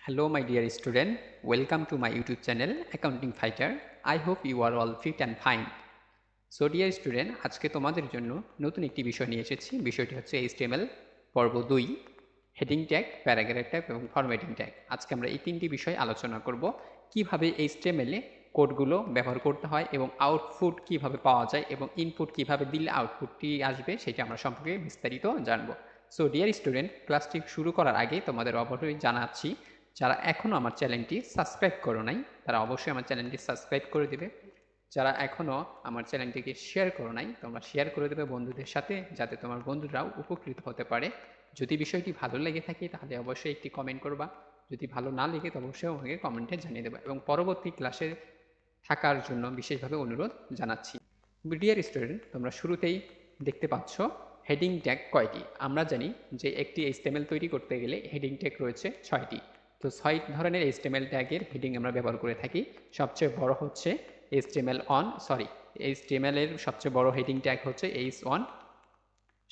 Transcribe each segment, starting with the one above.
Hello my dear student, welcome to my YouTube channel Accounting Fighter. I hope you are all fit and fine. So dear student, আজকে তোমাদের জন্য নতুন একটি বিষয় নিয়ে এসেছি। বিষয়টি হচ্ছে HTML পর্ব 2, হেডিং ট্যাগ, প্যারাগ্রাফ ট্যাগ এবং ফরম্যাটিং ট্যাগ। আজকে আমরা এই তিনটি বিষয় আলোচনা করব। কিভাবে HTML এ কোডগুলো ব্যবহার করতে হয় এবং আউটপুট কিভাবে পাওয়া যায় এবং ইনপুট কিভাবে দিলে আউটপুটটি আসবে সেটা আমরা সম্পর্কে বিস্তারিত জানব। সো ডিয়ার স্টুডেন্ট, ক্লাসটি শুরু করার আগে তোমাদের অবশ্যই জানাচ্ছি, যারা এখনও আমার চ্যানেলটি সাবস্ক্রাইব করো নাই তারা অবশ্যই আমার চ্যানেলটি সাবস্ক্রাইব করে দেবে। যারা এখনও আমার চ্যানেলটিকে শেয়ার করো নাই তোমরা শেয়ার করে দেবে বন্ধুদের সাথে, যাতে তোমার বন্ধুরাও উপকৃত হতে পারে। যদি বিষয়টি ভালো লেগে থাকে তাহলে অবশ্যই একটি কমেন্ট করবা, যদি ভালো না লেগে তো অবশ্যই আমাকে কমেন্টে জানিয়ে দেবে এবং পরবর্তী ক্লাসে থাকার জন্য বিশেষভাবে অনুরোধ জানাচ্ছি। ডিয়ার স্টুডেন্ট, তোমরা শুরুতেই দেখতে পাচ্ছ হেডিং ট্যাগ কয়টি। আমরা জানি যে একটি HTML তৈরি করতে গেলে হেডিং ট্যাগ রয়েছে 6টি। তো 6 ধরনের HTML ট্যাগের হেডিং আমরা ব্যবহার করে থাকি। সবচেয়ে বড় হচ্ছে HTML এর সবচেয়ে বড় হেডিং ট্যাগ হচ্ছে H1,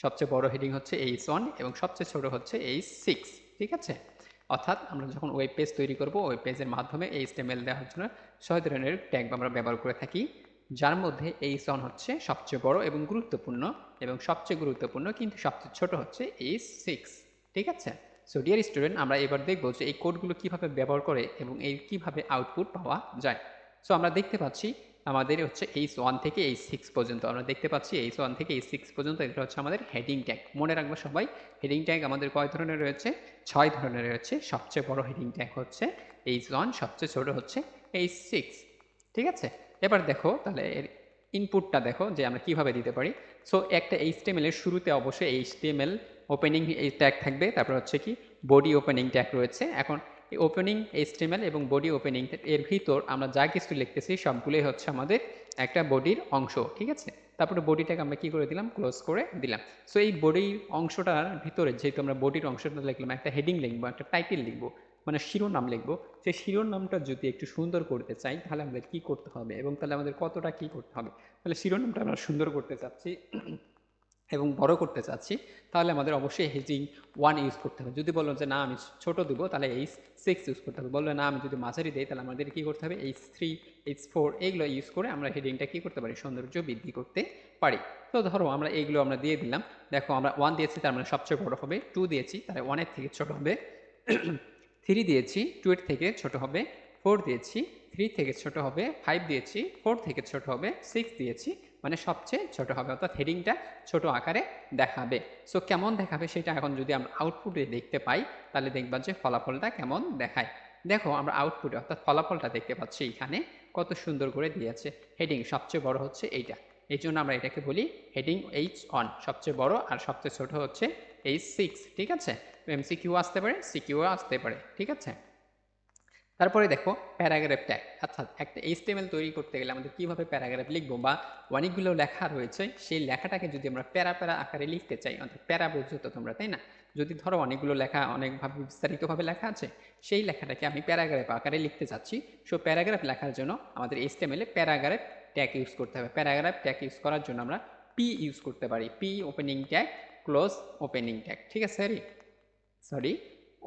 সবচেয়ে বড় হেডিং হচ্ছে H1 এবং সবচেয়ে ছোট হচ্ছে H6। ঠিক আছে, অর্থাৎ আমরা যখন ওয়েব পেজ তৈরি করব ওয়েব পেজের মাধ্যমে HTML দেওয়ার জন্য 6 ধরনের ট্যাগ আমরা ব্যবহার করে থাকি, যার মধ্যে H1 হচ্ছে সবচেয়ে বড় এবং গুরুত্বপূর্ণ, এবং সবচেয়ে গুরুত্বপূর্ণ কিন্তু সবচেয়ে ছোট হচ্ছে H6। ঠিক আছে, সো ডিয়ার স্টুডেন্ট, আমরা এবার দেখব যে এই কোডগুলো কিভাবে ব্যবহার করে এবং এই কিভাবে আউটপুট পাওয়া যায়। সো আমরা দেখতে পাচ্ছি আমাদের হচ্ছে H1 থেকে H6 পর্যন্ত, আমরা দেখতে পাচ্ছি H1 থেকে H6 পর্যন্ত এটা হচ্ছে আমাদের হেডিং ট্যাগ। মনে রাখবো সবাই, হেডিং ট্যাগ আমাদের কয় ধরনের রয়েছে? 6 ধরনের রয়েছে। সবচেয়ে বড় হেডিং ট্যাগ হচ্ছে H1, সবচেয়ে ছোট হচ্ছে H6। ঠিক আছে, এবার দেখো তাহলে এর ইনপুটটা দেখো যে আমরা কিভাবে দিতে পারি। সো একটা HTML এর শুরুতে অবশ্যই HTML ওপেনিং ট্যাগ থাকবে, তারপর হচ্ছে কি বডি ওপেনিং ট্যাগ রয়েছে। এখন এই ওপেনিং HTML এবং বডি ওপেনিং এর ভিতর আমরা যা কিছু লিখতেছি সবগুলোই হচ্ছে আমাদের একটা বডির অংশ। ঠিক আছে, তারপরে বডিটাকে আমরা কি করে দিলাম? ক্লোজ করে দিলাম। সো এই বডির অংশটার ভিতরে যেহেতু আমরা বডির অংশটা লিখলাম, একটা হেডিং লিখবো, একটা টাইটেল লিখবো, মানে শিরোনাম লিখবো। সেই শিরোনামটা যদি একটু সুন্দর করতে চাই তাহলে আমাদের কি করতে হবে এবং তাহলে আমাদের কতটা কি করতে হবে? তাহলে শিরোনামটা আমরা সুন্দর করতে চাচ্ছি এবং বড় করতে চাচ্ছি, তাহলে আমাদের অবশ্যই হেডিং 1 ইউজ করতে হবে। যদি বলো যে না আমি ছোট দিব তাহলে H6 ইউজ করতে হবে। বললে না আমি যদি মাঝারি দিই তাহলে আমাদের কি করতে হবে? H3, H4 এইগুলো ইউজ করে আমরা হেডিংটা কি করতে পারি? সৌন্দর্য বৃদ্ধি করতে পারি। তো ধরো আমরা এইগুলো আমরা দিয়ে দিলাম। দেখো আমরা 1 দিয়েছি তার মানে সবচেয়ে বড় হবে, 2 দিয়েছি তাহলে 1 এর থেকে ছোট হবে, 3 দিয়েছি 2 এর থেকে ছোট হবে, 4 দিয়েছি 3 থেকে ছোট হবে, 5 দিয়েছি 4 থেকে ছোট হবে, 6 দিয়েছি মানে সবচেয়ে ছোট হবে, অর্থাৎ হেডিংটা ছোট আকারে দেখাবে। সো কেমন দেখাবে সেটা এখন যদি আমরা আউটপুটে দেখতে পাই তাহলে দেখবা যে ফলাফলটা কেমন দেখায়। দেখো আমরা আউটপুটে অর্থাৎ ফলাফলটা দেখতে পাচ্ছি এখানে কত সুন্দর করে দিয়েছে। হেডিং সবচেয়ে বড় হচ্ছে এইটা, এই জন্য আমরা এটাকে বলি হেডিং H1 সবচেয়ে বড়, আর সবচেয়ে ছোট হচ্ছে H6। ঠিক আছে, MCQ আসতে পারে, সিকিউ আসতে পারে। ঠিক আছে, তারপরে দেখো প্যারাগ্রাফ ট্যাগ, অর্থাৎ একটা HTML তৈরি করতে গেলে আমাদের কিভাবে প্যারাগ্রাফ লিখবো বা অনেকগুলো লেখা রয়েছে সেই লেখাটাকে যদি আমরা প্যারা প্যারা আকারে লিখতে চাই, অর্থাৎ প্যারা বুঝছো তো তোমরা, তাই না? যদি ধরো অনেকগুলো লেখা অনেকভাবে বিস্তারিতভাবে লেখা আছে, সেই লেখাটাকে আমি প্যারাগ্রাফ আকারে লিখতে চাচ্ছি। সো প্যারাগ্রাফ লেখার জন্য আমাদের HTML a paragraph tag use করতে হবে। প্যারাগ্রাফ ট্যাগ ইউজ করার জন্য আমরা পি ইউজ করতে পারি, P opening tag, close opening tag. ঠিক আছে, সরি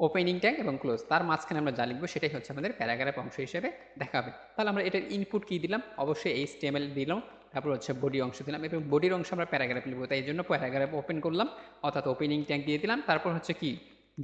ওপেনিং ট্যাগ এবং ক্লোজ, তার মাঝখানে আমরা যা লিখবো সেটাই হচ্ছে আমাদের প্যারাগ্রাফ অংশ হিসেবে দেখাবে। তাহলে আমরা এটার ইনপুট কি দিলাম? অবশ্যই HTML দিলাম, তারপর হচ্ছে বডি অংশ দিলাম এবং বডির অংশ আমরা প্যারাগ্রাফ লিখবো, তাই এই জন্য প্যারাগ্রাফ ওপেন করলাম, অর্থাৎ ওপেনিং ট্যাগ দিয়ে দিলাম। তারপর হচ্ছে কি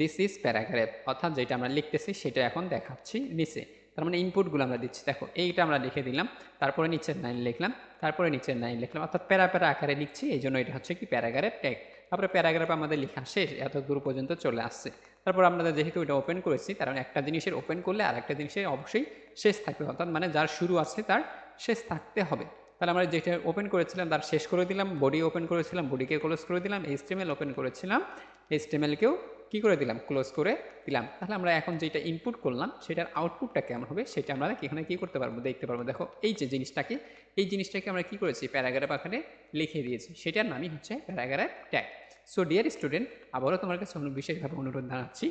দিস ইজ প্যারাগ্রাফ, অর্থাৎ যেটা আমরা লিখতেছি সেটা এখন দেখাচ্ছি নিচে। তার মানে ইনপুটগুলো আমরা দিচ্ছি। দেখো এইটা আমরা লিখে দিলাম, তারপরে নিচের লাইন লিখলাম, তারপরে নিচের লাইন লিখলাম, অর্থাৎ প্যারা প্যারা আকারে লিখছি, এই জন্য এটা হচ্ছে কি প্যারাগ্রাফ ট্যাগ। তারপরে প্যারাগ্রাফ আমাদের লেখা শেষ, এত দূর পর্যন্ত চলে আসছে। তারপর আমরা যেহেতু এটা ওপেন করেছি, কারণ একটা জিনিসের ওপেন করলে আর একটা জিনিসের অবশ্যই শেষ থাকবে, অর্থাৎ মানে যার শুরু আছে তার শেষ থাকতে হবে। তাহলে আমরা যেটা ওপেন করেছিলাম তার শেষ করে দিলাম, বডি ওপেন করেছিলাম বডিকে ক্লোজ করে দিলাম, HTML ওপেন করেছিলাম HTML-কেও কি করে দিলাম? ক্লোজ করে দিলাম। তাহলে আমরা এখন যেটা ইনপুট করলাম সেটার আউটপুটটা কেমন হবে সেটা আমরা এখানে কি করতে পারবো? দেখতে পারবো। দেখো এই যে জিনিসটাকে আমরা কি করেছি? প্যারাগ্রাফ আকারে লিখে দিয়েছি, সেটার নামই হচ্ছে paragraph tag. So dear student, আবারও তোমার কাছে বিশেষভাবে অনুরোধ জানাচ্ছি,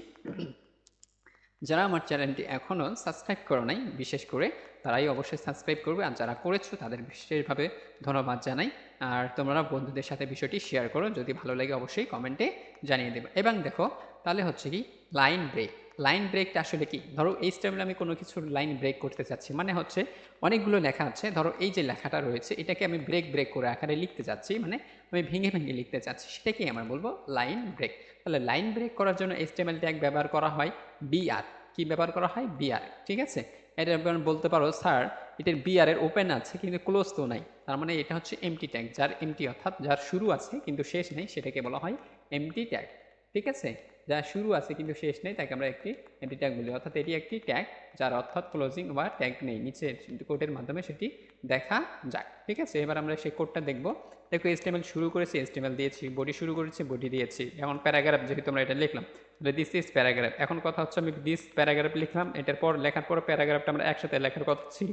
যারা আমার চ্যানেলটি এখনও সাবস্ক্রাইব করো নাই বিশেষ করে তারাই অবশ্যই সাবস্ক্রাইব করবে, আর যারা করেছো তাদের বিশেষভাবে ধন্যবাদ জানাই। আর তোমরা বন্ধুদের সাথে বিষয়টি শেয়ার করো, যদি ভালো লাগে অবশ্যই কমেন্টে জানিয়ে দেবে। এবং দেখো তাহলে হচ্ছে কি লাইন ব্রেক। লাইন ব্রেকটা আসলে কি? ধরো এইচটিএমএল আমি কোনো কিছুর লাইন ব্রেক করতে চাচ্ছি, মানে হচ্ছে অনেকগুলো লেখা আছে, ধরো এই যে লেখাটা রয়েছে এটাকে আমি ব্রেক করে আকারে লিখতে চাচ্ছি, মানে আমি ভেঙে লিখতে চাচ্ছি, সেটাকেই আমরা বলবো লাইন ব্রেক। তাহলে লাইন ব্রেক করার জন্য এইচটিএমএল ট্যাগ ব্যবহার করা হয় বিআর। কি ব্যবহার করা হয়? বিআর। ঠিক আছে, এটা বলতে পারো স্যার এটার বিআর এর ওপেন আছে কিন্তু ক্লোজ তো নাই, তার মানে এটা হচ্ছে এমটি ট্যাগ। যার এমটি অর্থাৎ যার শুরু আছে কিন্তু শেষ নেই সেটাকে বলা হয় এমটি ট্যাগ। ঠিক আছে, যা শুরু আছে কিন্তু শেষ নেই তাকে আমরা একটি এমটি ট্যাগ বলি, অর্থাৎ এটি একটি ট্যাগ যার অর্থাৎ ক্লোজিং বা ট্যাগ নেই, নিচে কোডের মাধ্যমে সেটি দেখা যায়। ঠিক আছে, এবার আমরা সেই কোডটা দেখব। দেখো এইচটিএমএল শুরু করেছি, এইচটিএমএল দিয়েছি, বডি শুরু করেছি, বডি দিয়েছি। এখন প্যারাগ্রাফ যেহেতু আমরা এটা লিখলাম, তাহলে দিস ইজ প্যারাগ্রাফ। এখন কথা হচ্ছে আমি দিস প্যারাগ্রাফ লিখলাম, এটার পর লেখার পর প্যারাগ্রাফটা আমরা একসাথে লেখার কথা ছিল,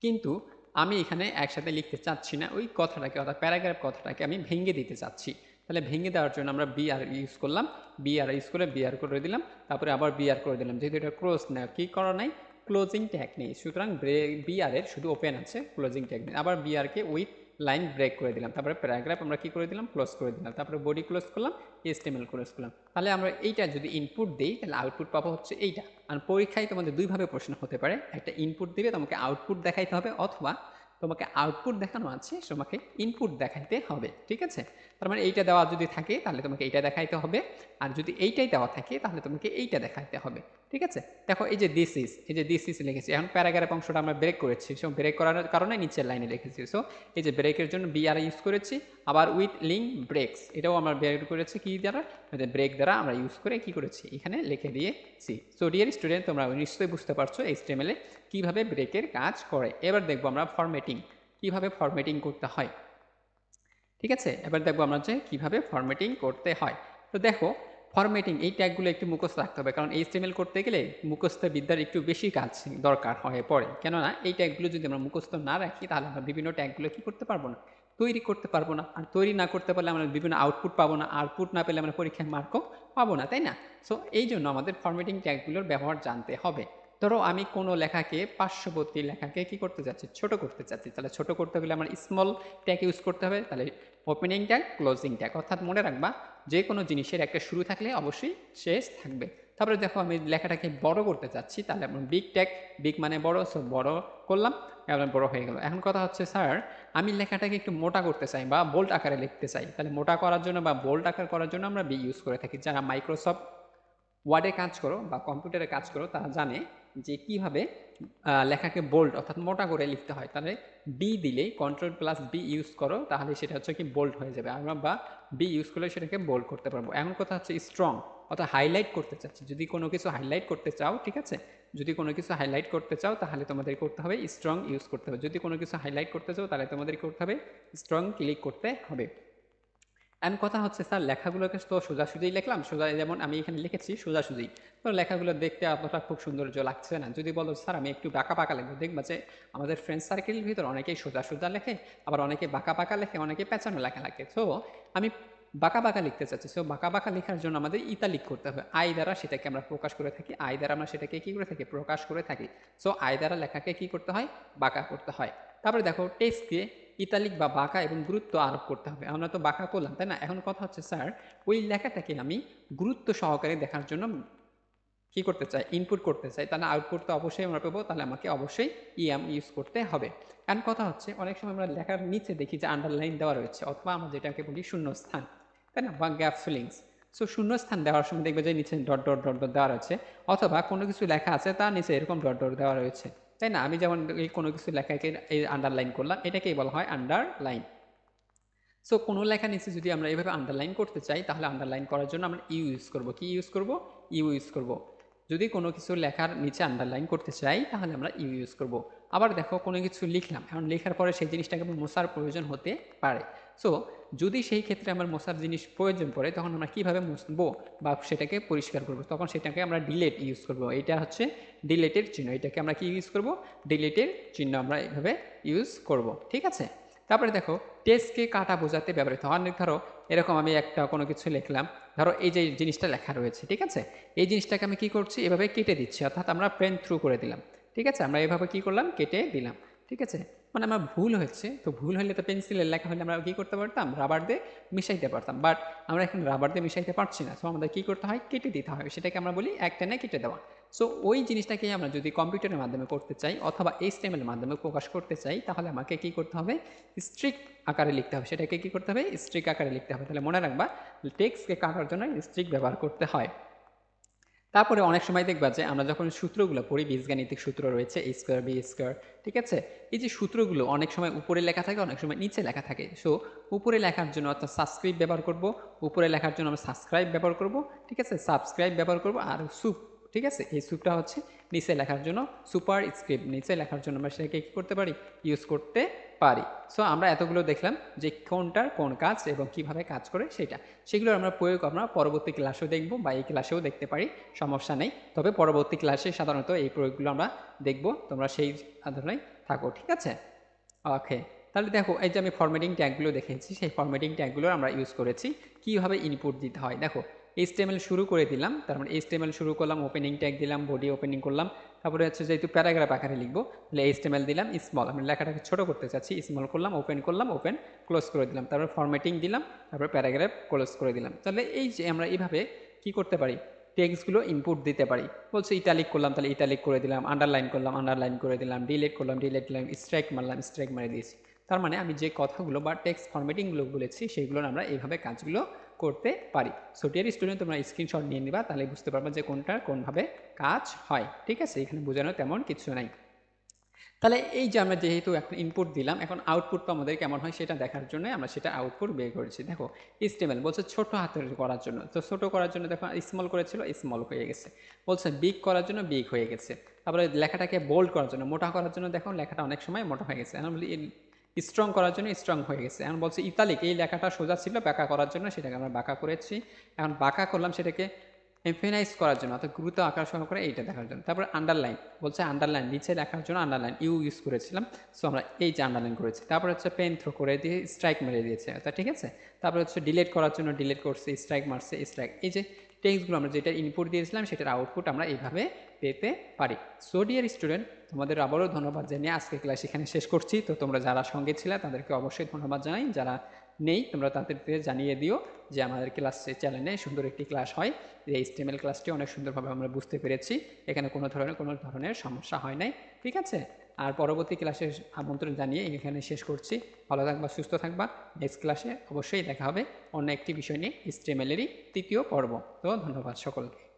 কিন্তু আমি এখানে একসাথে লিখতে চাচ্ছি না, ওই কথাটাকে অর্থাৎ প্যারাগ্রাফ কথাটাকে আমি ভেঙে দিতে চাচ্ছি। তাহলে ভেঙে দেওয়ার জন্য আমরা বিআর ইউজ করলাম, বিআর ইউজ করে বিআর করে দিলাম, তারপরে আবার বিআর করে দিলাম। যেহেতু এটা ক্লোজ না, কি করা নাই, ক্লোজিং ট্যাগ নেই, সুতরাং বিআর এর শুধু ওপেন আছে, ক্লোজিং ট্যাগ নেই। আবার বিআরকে উইথ লাইন ব্রেক করে দিলাম, তারপরে প্যারাগ্রাফ আমরা কি করে দিলাম, ক্লোজ করে দিলাম, তারপরে বডি ক্লোজ করলাম, এইচটিএমএল ক্লোজ করলাম। তাহলে আমরা এইটা যদি ইনপুট দিই তাহলে আউটপুট পাবো হচ্ছে এইটা। আর পরীক্ষায় তোমাদের দুইভাবে প্রশ্ন হতে পারে, একটা ইনপুট দিবে তোমাকে আউটপুট দেখাইতে হবে, অথবা তোমাকে আউটপুট দেখানো আছে তোমাকে ইনপুট দেখাইতে হবে। ঠিক আছে, তার মানে এইটা দেওয়া যদি থাকে তাহলে তোমাকে এইটা দেখাইতে হবে, আর যদি এইটাই দেওয়া থাকে তাহলে তোমাকে এইটা দেখাইতে হবে। ঠিক আছে, দেখো এই যে দিস ইজ, এই যে দিস ইজ লিখেছি, এখন প্যারাগ্রাফ অংশটা আমরা ব্রেক করেছি, সো ব্রেক করার কারণে নিচের লাইনে লিখেছি। সো এই যে ব্রেকের জন্য বিআর ইউজ করেছি, আবার উইথ লিঙ্ক ব্রেকস এটাও আমরা বের করেছি কি দ্বারা, ব্রেক দ্বারা আমরা ইউজ করে কি করেছি এখানে লিখে দিয়েছি। সো ডিয়ার স্টুডেন্ট, তোমরা নিশ্চয়ই বুঝতে পারছো এইচটিএমএল এ কিভাবে ব্রেকের কাজ করে। এবার দেখবো আমরা ফরম্যাটিং, কিভাবে ফরম্যাটিং করতে হয়। ঠিক আছে, এবার দেখবো আমরা যে কিভাবে ফরম্যাটিং করতে হয়। তো দেখো ফরম্যাটিং এই ট্যাগগুলো একটু মুখস্থ রাখতে হবে, কারণ এইচটিএমএল করতে গেলে মুখস্থ বিদ্যার একটু বেশি কাজ দরকার হয়ে পড়ে। কেননা এই ট্যাগগুলো যদি আমরা মুখস্থ না রাখি তাহলে আমরা বিভিন্ন ট্যাগগুলো কি করতে পারবো না, তৈরি করতে পারবো না, আর তৈরি না করতে পারলে আমরা বিভিন্ন আউটপুট পাবো না, আউটপুট না পেলে আমরা পরীক্ষায় মার্কও পাবো না, তাই না? সো এই জন্য আমাদের ফরম্যাটিং ট্যাগগুলোর ব্যবহার জানতে হবে। ধরো আমি কোনো লেখাকে, পার্শ্ববর্তী লেখাকে কি করতে চাচ্ছি, ছোট করতে চাচ্ছি, তাহলে ছোট করতে হলে আমার স্মল ট্যাগ ইউজ করতে হবে, তাহলে ওপেনিং ট্যাগ, ক্লোজিং ট্যাগ। অর্থাৎ মনে রাখবা যে কোনো জিনিসের একটা শুরু থাকলে অবশ্যই শেষ থাকবে। তারপরে দেখো আমি লেখাটাকে বড় করতে চাচ্ছি, তাহলে আমরা বিগ ট্যাগ, বিগ মানে বড়, সো বড় করলাম, এবার বড় হয়ে গেল। এখন কথা হচ্ছে স্যার আমি লেখাটাকে একটু মোটা করতে চাই বা বোল্ড আকারে লিখতে চাই, তাহলে মোটা করার জন্য বা বোল্ড আকার করার জন্য আমরা বি ইউজ করে থাকি। যারা মাইক্রোসফট ওয়ার্ডে কাজ করো বা কম্পিউটারে কাজ করো তারা জানে যে কিভাবে লেখাকে বোল্ড অর্থাৎ মোটা করে লিখতে হয়। তাহলে বি দিলেই কন্ট্রোল প্লাস বি ইউজ করো, তাহলে সেটা হচ্ছে কি বোল্ড হয়ে যাবে, আমরা বা বি ইউজ করলে সেটাকে বোল্ড করতে পারবো। এখন কথা হচ্ছে স্ট্রং অর্থাৎ হাইলাইট করতে চাচ্ছি, যদি কোনো কিছু হাইলাইট করতে চাও, ঠিক আছে, যদি কোনো কিছু হাইলাইট করতে চাও তাহলে তোমাদের করতে হবে স্ট্রং ইউজ করতে হবে, যদি কোনো কিছু হাইলাইট করতে চাও তাহলে তোমাদের করতে হবে স্ট্রং ক্লিক করতে হবে। এখন কথা হচ্ছে স্যার লেখাগুলোকে তো সোজাসুজিই লিখলাম, সোজা যেমন আমি এখানে লিখেছি সোজাসুজি, তো লেখাগুলো দেখতে অতটা খুব সৌন্দর্য লাগছে না। যদি বলো স্যার আমি একটু বাঁকা পাকা লিখবো, দেখবা যে আমাদের ফ্রেন্ড সার্কেলের ভিতর অনেকেই সোজা লেখে, আবার অনেকে বাঁকা পাকা লেখে, অনেকে পেঁচানো লেখা লেখে। সো আমি বাঁকা লিখতে চাচ্ছি, সো বাঁকা লেখার জন্য আমাদের ইতালিক করতে হবে, আই দ্বারা সেটাকে আমরা প্রকাশ করে থাকি, আই দ্বারা আমরা সেটাকে কি করে থাকি, প্রকাশ করে থাকি। সো আই দ্বারা লেখাকে কি করতে হয়, বাঁকা করতে হয়। তারপরে দেখো টেক্সটকে ইতালিক বা বাঁকা এবং গুরুত্ব আরোপ করতে হবে, আমরা তো বাঁকা করলাম তাই না। এখন কথা হচ্ছে স্যার ওই লেখাটাকে আমি গুরুত্ব সহকারে দেখার জন্য কি করতে চাই, ইনপুট করতে চাই, তাহলে আউটপুট তো অবশ্যই আমরা পাবো, তাহলে আমাকে অবশ্যই ইএম ইউজ করতে হবে। এখন কথা হচ্ছে অনেক সময় আমরা লেখার নিচে দেখি যে আন্ডারলাইন দেওয়া রয়েছে, অথবা আমরা যেটাকে বলি শূন্যস্থান, তাই না, বা গ্যাপ ফিলিংস। সো শূন্যস্থান দেওয়ার সময় দেখবে যে নিচে ডট ডট ডট ডট দেওয়া রয়েছে, অথবা কোনো কিছু লেখা আছে তার নিচে এরকম ডট ডট দেওয়া রয়েছে, তাই না। আমি যেমন এই কোনো কিছু লেখাকে এই আন্ডারলাইন করলাম, এটাকেই বলা হয় আন্ডারলাইন। সো কোনো লেখা নিচে যদি আমরা এইভাবে আন্ডারলাইন করতে চাই তাহলে আন্ডারলাইন করার জন্য আমরা ইউ ইউজ করবো, কি ইউজ করবো, ইউ ইউজ করবো। যদি কোনো কিছু লেখার নিচে আন্ডারলাইন করতে চাই তাহলে আমরা ইউ ইউজ করব। আবার দেখো কোনো কিছু লিখলাম, এখন লেখার পরে সেই জিনিসটাকে আমার মোছার প্রয়োজন হতে পারে। সো যদি সেই ক্ষেত্রে আমার মোছার জিনিস প্রয়োজন পড়ে তখন আমরা কীভাবে মুছবো বা সেটাকে পরিষ্কার করবো, তখন সেটাকে আমরা ডিলেট ইউজ করব। এটা হচ্ছে ডিলেটের চিহ্ন, এটাকে আমরা কি ইউজ করব, ডিলেটের চিহ্ন আমরা এইভাবে ইউজ করব। ঠিক আছে, তারপরে দেখো টেক্সটকে কাটা বোঝাতে ব্যবহৃত হয়। অনেক ধরো এরকম আমি একটা কোনো কিছু লিখলাম, ধরো এই যে জিনিসটা লেখা রয়েছে, ঠিক আছে, এই জিনিসটাকে আমি কি করছি, এভাবে কেটে দিচ্ছি, অর্থাৎ আমরা পেন থ্রু করে দিলাম। ঠিক আছে, আমরা এভাবে কি করলাম, কেটে দিলাম। ঠিক আছে, মানে আমার ভুল হচ্ছে, তো ভুল হলে তো পেন্সিলের লেখা হলে আমরা কী করতে পারতাম, রাবার দিয়ে মিশাইতে পারতাম, বাট আমরা এখন রাবার দিয়ে মিশাইতে পারছি না। সো আমাদের কী করতে হয়, কেটে দিতে হয়, সেটাকে আমরা বলি এক টেনে কেটে দেওয়া। সো ওই জিনিসটাকে আমরা যদি কম্পিউটারের মাধ্যমে করতে চাই অথবা এইচটিএমএল এর মাধ্যমে প্রকাশ করতে চাই, তাহলে আমাকে কী করতে হবে, স্ট্রিক আকারে লিখতে হবে। সেটাকে কী করতে হবে, স্ট্রিক আকারে লিখতে হবে। তাহলে মনে রাখবা, টেক্সটকে কাটার জন্য স্ট্রিক ব্যবহার করতে হয়। তারপরে অনেক সময় দেখবা যে আমরা যখন সূত্রগুলো পড়ি, বীজগাণিতিক সূত্র রয়েছে a স্কয়ার b স্কয়ার, ঠিক আছে, এই যে সূত্রগুলো অনেক সময় উপরে লেখা থাকে, অনেক সময় নিচে লেখা থাকে। সো উপরে লেখার জন্য অর্থাৎ সাবস্ক্রিপ্ট ব্যবহার করব, উপরে লেখার জন্য আমরা সাবস্ক্রাইব ব্যবহার করব, ঠিক আছে, সাবস্ক্রাইব ব্যবহার করব। আর সুপ, ঠিক আছে, এই সুপটা হচ্ছে নিচে লেখার জন্য, সুপার স্ক্রিপ্ট নিচে লেখার জন্য আমরা সেটাকে কী করতে পারি, ইউজ করতে পারি। সো আমরা এতগুলো দেখলাম যে কোনটার কোন কাজ এবং কিভাবে কাজ করে সেটা, সেগুলোর আমরা প্রয়োগ আমরা পরবর্তী ক্লাসেও দেখব বা এই ক্লাসেও দেখতে পারি, সমস্যা নেই। তবে পরবর্তী ক্লাসে সাধারণত এই প্রয়োগগুলো আমরা দেখব, তোমরা সেই আধারেই থাকো, ঠিক আছে। ওকে, তাহলে দেখো এই যে আমি ফরম্যাটিং ট্যাগগুলো দেখেছি, সেই ফরম্যাটিং ট্যাগগুলো আমরা ইউজ করেছি কীভাবে ইনপুট দিতে হয়। দেখো HTML শুরু করে দিলাম, তার মানে HTML শুরু করলাম, ওপেনিং ট্যাগ দিলাম, বডি ওপেনিং করলাম, তারপরে হচ্ছে যেহেতু প্যারাগ্রাফ আকারে লিখবো তাহলে HTML দিলাম স্মল, আমি লেখাটাকে ছোটো করতে চাচ্ছি, স্মল করলাম, ওপেন ক্লোজ করে দিলাম, তারপর ফরম্যাটিং দিলাম, তারপর প্যারাগ্রাফ ক্লোজ করে দিলাম। তাহলে এই যে আমরা এইভাবে কি করতে পারি, টেক্সটগুলো ইনপুট দিতে পারি। বলছে ইটালিক করলাম, তাহলে ইটালিক করে দিলাম, আন্ডারলাইন করলাম, আন্ডারলাইন করে দিলাম, ডিলিট করলাম, ডিলিট দিলাম, স্ট্রাইক মারলাম, স্ট্রাইক মেরে দিয়েছি। তার মানে আমি যে কথাগুলো বা টেক্সট ফরম্যাটিংগুলো বলেছি সেগুলো আমরা এইভাবে কাজগুলো করতে পারি। সো ডিয়ার স্টুডেন্ট, তোমরা স্ক্রিনশট নিয়ে নিবা, তাহলে বুঝতে পারবা যে কোনটা কোনভাবে কাজ হয়, ঠিক আছে, এখানে বোঝানো তেমন কিছু নাই। তাহলে এই যে আমরা যেহেতু এখন ইনপুট দিলাম, এখন আউটপুটটা আমাদের কেমন হয় সেটা দেখার জন্য আমরা সেটা আউটপুট বের করেছি। দেখো HTML বলছে ছোট হাতের করার জন্য, তো ছোট করার জন্য দেখো স্মল করেছিল, স্মল হয়ে গেছে। বলছে বিগ করার জন্য বিগ হয়ে গেছে। তারপরে লেখাটাকে বোল্ড করার জন্য, মোটা করার জন্য দেখো লেখাটা অনেক সময় মোটা হয়ে গেছে। এখন বলি স্ট্রং করার জন্য স্ট্রং হয়ে গেছে। এখন বলছে ইতালিক, এই লেখাটা সোজা ছিল, বাঁকা করার জন্য সেটাকে আমরা বাঁকা করেছি। এখন বাঁকা করলাম সেটাকে এমফেনাইজ করার জন্য, অর্থাৎ গুরুত্ব আকার সহকারে এইটা দেখার জন্য। তারপর আন্ডারলাইন বলছে, আন্ডারলাইন নিচে লেখার জন্য আন্ডারলাইন ইউ ইউজ করেছিলাম, সো আমরা এই যে আন্ডারলাইন করেছি। তারপর হচ্ছে পেন থ্রো করে দিয়ে স্ট্রাইক মেরে দিয়েছে, অর্থাৎ ঠিক আছে। তারপর হচ্ছে ডিলিট করার জন্য ডিলিট করছে, স্ট্রাইক মারছে, স্ট্রাইক। এই যে টেক্সটগুলো আমরা যেটা ইনপুট দিয়েছিলাম সেটার আউটপুট আমরা এইভাবে পেতে পারি। সো ডিয়ার স্টুডেন্ট, তোমাদের আবারও ধন্যবাদ জানিয়ে আজকে ক্লাস এখানে শেষ করছি। তো তোমরা যারা সঙ্গে ছিলে তাদেরকে অবশ্যই ধন্যবাদ জানাই, যারা নেই তোমরা তাদেরকে জানিয়ে দিও যে আমাদের ক্লাসে চ্যানেলে সুন্দর একটি ক্লাস হয়। এই HTML ক্লাসটি অনেক সুন্দরভাবে আমরা বুঝতে পেরেছি, এখানে কোনো ধরনের সমস্যা হয় নাই, ঠিক আছে। আর পরবর্তী ক্লাসে আমন্ত্রণ জানিয়ে এখানে শেষ করছি। ভালো থাকবা, সুস্থ থাকবা। নেক্সট ক্লাসে অবশ্যই দেখা হবে অন্য একটি বিষয় নিয়ে, HTML-এরই তৃতীয় পর্ব। তো ধন্যবাদ সকলকে।